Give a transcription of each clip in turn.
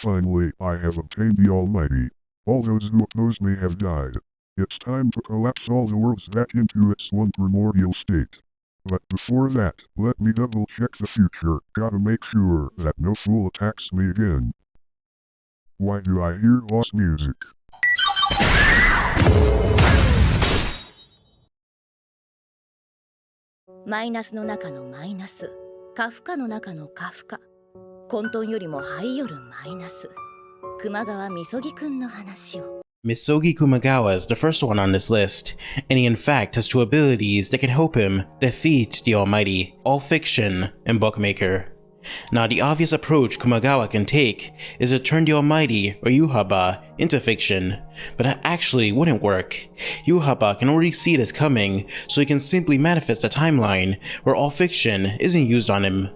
Finally, I have obtained the Almighty. All those who oppose me have died. It's time to collapse all the worlds back into its one primordial state. But before that, let me double check the future. Gotta make sure that no fool attacks me again. Why do I hear lost music? マイナスの中のマイナス、カフカの中のカフカ、混沌よりも灰よるマイナス、熊川みそぎくんの話を。Misogi Kumagawa is the first one on this list, and he in fact has two abilities that can help him defeat the Almighty, All Fiction and Bookmaker. Now the obvious approach Kumagawa can take is to turn the Almighty or 𝙰𝙼𝙸𝙶 into fiction, but that actually wouldn't work. 𝙰𝙰𝙸𝙶 can already see this coming, so he can simply manifest a timeline where all fiction isn't used on him.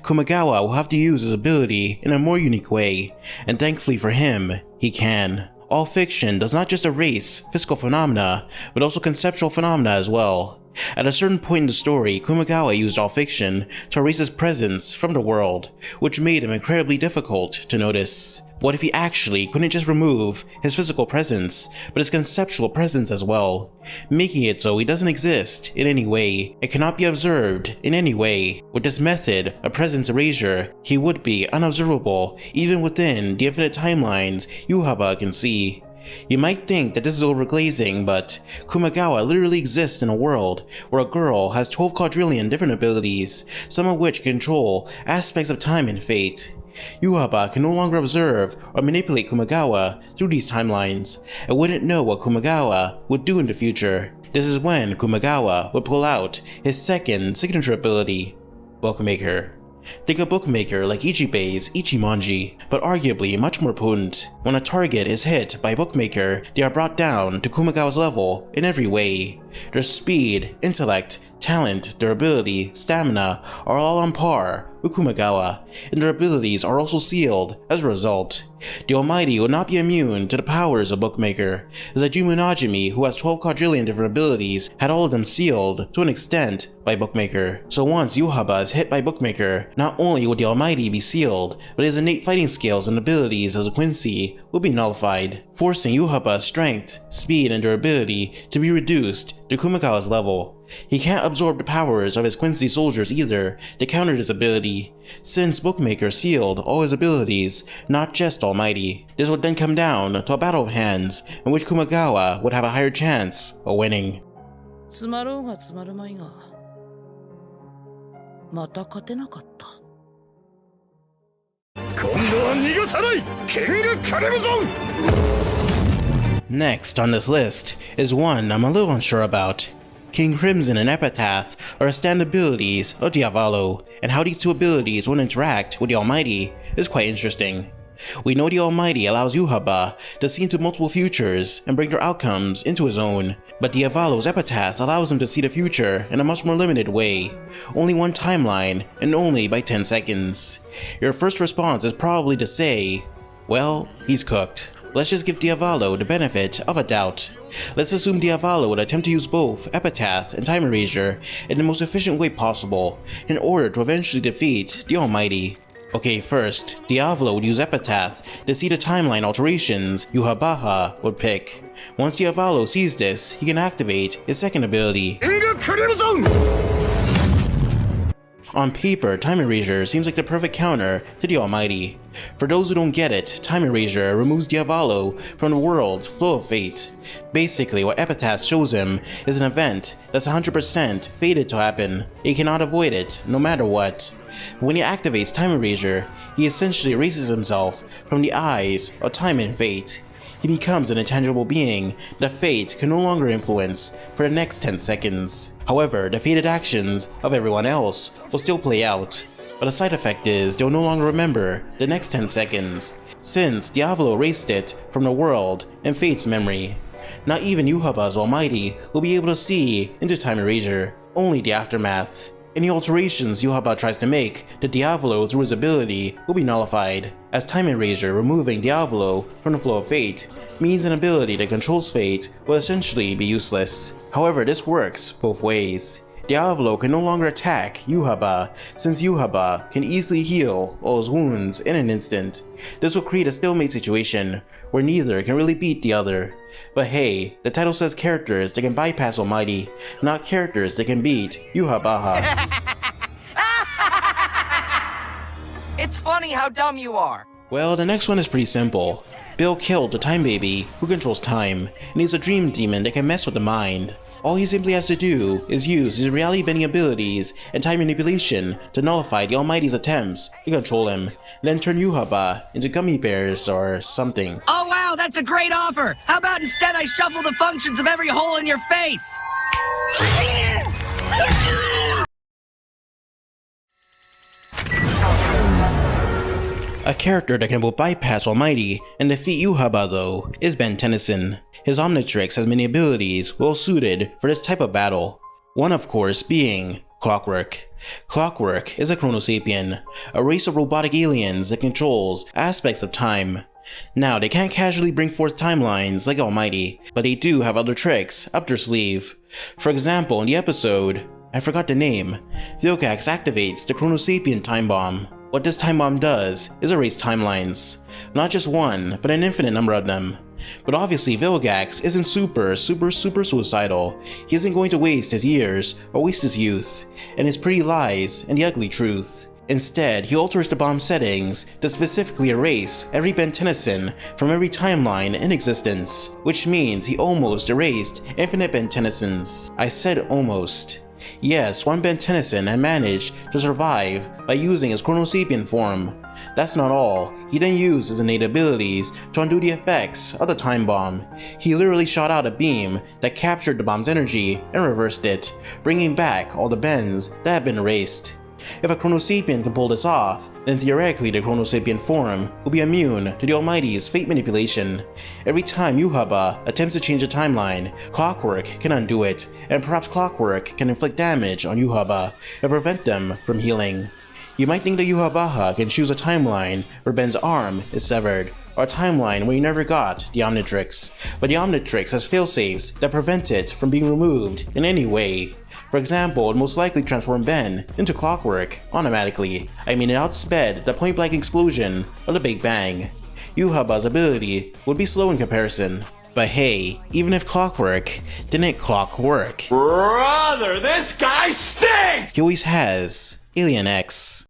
Kumagawa will have to use his ability in a more unique way, and thankfully for him, he can. All fiction does not just erase physical phenomena, but also conceptual phenomena as well. At a certain point in the story, Kumagawa used all fiction to erase his presence from the world, which made him incredibly difficult to notice. What if he actually couldn't just remove his physical presence, but his conceptual presence as well, making it so he doesn't exist in any way, it cannot be observed in any way. With this method of presence erasure, he would be unobservable even within the infinite timelines 𝙰𝙰𝙸𝙶 can see. You might think that this is overglazing, but Kumagawa literally exists in a world where a girl has 12 quadrillion different abilities, some of which control aspects of time and fate. 𝙰𝙰𝙸𝙶 can no longer observe or manipulate Kumagawa through these timelines, and wouldn't know what Kumagawa would do in the future. This is when Kumagawa would pull out his second signature ability, Bookmaker. Think of Bookmaker like Ichibei's Ichimonji, but arguably much more potent. When a target is hit by Bookmaker, they are brought down to Kumagawa's level in every way. Their speed, intellect, talent, durability, stamina are all on par with Kumagawa, and their abilities are also sealed as a result. The Almighty will not be immune to the powers of Bookmaker, as Ajuma Najimi, who has 12 quadrillion different abilities, had all of them sealed to an extent by Bookmaker. So once 𝙰𝙰𝙸𝙶 is hit by Bookmaker, not only would the Almighty be sealed, but his innate fighting skills and abilities as a Quincy will be nullified, forcing 𝙰𝙰𝙸𝙶's strength, speed, and durability to be reduced to Kumagawa's level. He can't absorb the powers of his Quincy soldiers either to counter this ability, since Bookmaker sealed all his abilities, not just Almighty. This would then come down to a battle of hands, in which Kumagawa would have a higher chance of winning. つまろうがつまるまいが、また勝てなかった。今度は逃がさない。キングカリムゾン。 Next on this list is one I'm a little unsure about. King Crimson and Epitaph are stand abilities of Diavolo, and how these two abilities will interact with the Almighty is quite interesting. We know the Almighty allows 𝙰𝙰𝙸𝙶 to see into multiple futures and bring their outcomes into his own, but Diavolo's Epitaph allows him to see the future in a much more limited way, only one timeline and only by 10 seconds. Your first response is probably to say, well, he's cooked. Let's just give Diavolo the benefit of a doubt. Let's assume Diavolo would attempt to use both Epitaph and Time Erasure in the most efficient way possible in order to eventually defeat the Almighty. Okay, first, Diavolo would use Epitaph to see the timeline alterations 𝙰𝙰𝙸𝙶 would pick. Once Diavolo sees this, he can activate his second ability. On paper, Time Erasure seems like the perfect counter to the Almighty. For those who don't get it, Time Erasure removes Diavolo from the world's flow of fate. Basically, what Epitaph shows him is an event that's 100% fated to happen. He cannot avoid it, no matter what. When he activates Time Erasure, he essentially erases himself from the eyes of time and fate. He becomes an intangible being that fate can no longer influence for the next 10 seconds. However, the fated actions of everyone else will still play out, but the side effect is they'll no longer remember the next 10 seconds, since Diavolo erased it from the world and fate's memory. Not even 𝙰𝙰𝙸𝙶's Almighty will be able to see into Time Erasure, only the aftermath. Any alterations 𝙰𝙰𝙸𝙶 tries to make to Diavolo through his ability will be nullified, as Time Erasure removing Diavolo from the flow of fate means an ability that controls fate will essentially be useless. However, this works both ways. Diavolo can no longer attack 𝙰𝙼𝙸𝚃, since 𝙰𝙼𝙸𝙃 can easily heal all his wounds in an instant. This will create a stalemate situation where neither can really beat the other. But hey, the title says characters that can bypass Almighty, not characters that can beat 𝙰𝙼𝙸𝙃. It's funny how dumb you are. Well, the next one is pretty simple. Bill killed the Time Baby, who controls time, and he's a dream demon that can mess with the mind. All he simply has to do is use his reality-bending abilities and time manipulation to nullify the Almighty's attempts to control him, then turn 𝙰𝙼𝙸𝙃 into gummy bears or something. Oh wow, that's a great offer! How about instead I shuffle the functions of every hole in your face? A character that can both bypass Almighty and defeat 𝙰𝙼𝙸𝙃 though is Ben Tennyson. His Omnitrix has many abilities well suited for this type of battle. One of course being Clockwork. Clockwork is a Chronosapien, a race of robotic aliens that controls aspects of time. Now they can't casually bring forth timelines like Almighty, but they do have other tricks up their sleeve. For example, in the episode, I forgot the name, Vilgax activates the Chronosapien time bomb. What this time bomb does is erase timelines. Not just one, but an infinite number of them. But obviously Vilgax isn't super suicidal. He isn't going to waste his years or waste his youth, and his pretty lies and the ugly truth. Instead, he alters the bomb settings to specifically erase every Ben Tennyson from every timeline in existence, which means he almost erased infinite Ben Tennysons. I said almost. Yes, one Ben Tennyson had managed to survive by using his Chronosapien form. That's not all, he then used his innate abilities to undo the effects of the time bomb. He literally shot out a beam that captured the bomb's energy and reversed it, bringing back all the Bens that had been erased. If a Chronosapien can pull this off, then theoretically the Chronosapien form will be immune to the Almighty's fate manipulation. Every time 𝙰𝙼𝙸𝙃 attempts to change a timeline, Clockwork can undo it, and perhaps Clockwork can inflict damage on 𝙰𝙼𝙑 and prevent them from healing. You might think that 𝙰𝙼𝙑 can choose a timeline where Ben's arm is severed, or a timeline where he never got the Omnitrix, but the Omnitrix has failsafes that prevent it from being removed in any way. For example, it most likely transformed Ben into Clockwork automatically. I mean, it outsped the point-blank explosion of the Big Bang. 𝙰𝙼𝙑's ability would be slow in comparison. But hey, even if Clockwork didn't clockwork, Brother, this guy stinks! he always has Alien X.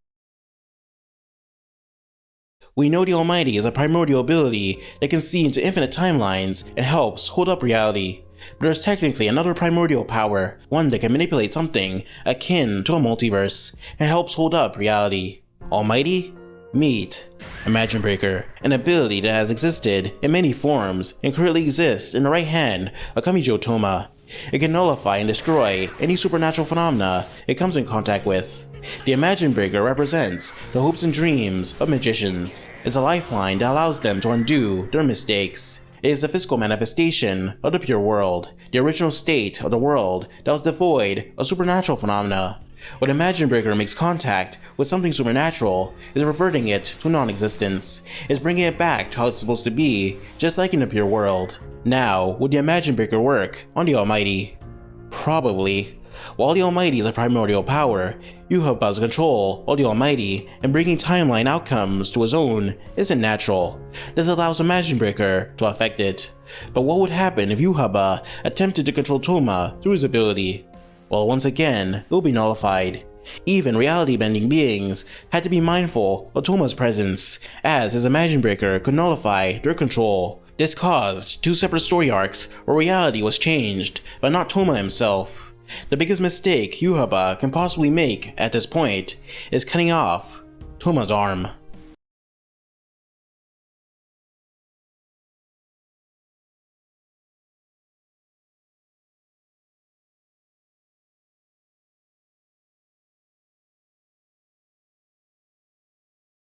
We know the Almighty is a primordial ability that can see into infinite timelines and helps hold up reality. But there's technically another primordial power, one that can manipulate something akin to a multiverse and helps hold up reality. Almighty? Meet Imagine Breaker, an ability that has existed in many forms and currently exists in the right hand of Kamijo Toma. It can nullify and destroy any supernatural phenomena it comes in contact with. The Imagine Breaker represents the hopes and dreams of magicians. It's a lifeline that allows them to undo their mistakes. It is the physical manifestation of the pure world, the original state of the world that was devoid of supernatural phenomena. When Imagine Breaker makes contact with something supernatural, is reverting it to non-existence, is bringing it back to how it's supposed to be, just like in the pure world. Now, would the Imagine Breaker work on the Almighty? Probably. While the Almighty is a primordial power, 𝙰𝙼𝙑's control of the Almighty and bringing timeline outcomes to his own isn't natural. This allows Imagine Breaker to affect it. But what would happen if 𝙰𝙼𝙑 attempted to control Toma through his ability? Well, once again, it will be nullified. Even reality-bending beings had to be mindful of Toma's presence, as his Imagine Breaker could nullify their control. This caused two separate story arcs where reality was changed, but not Toma himself. The biggest mistake 𝙰𝙼𝙑 can possibly make at this point is cutting off Toma's arm.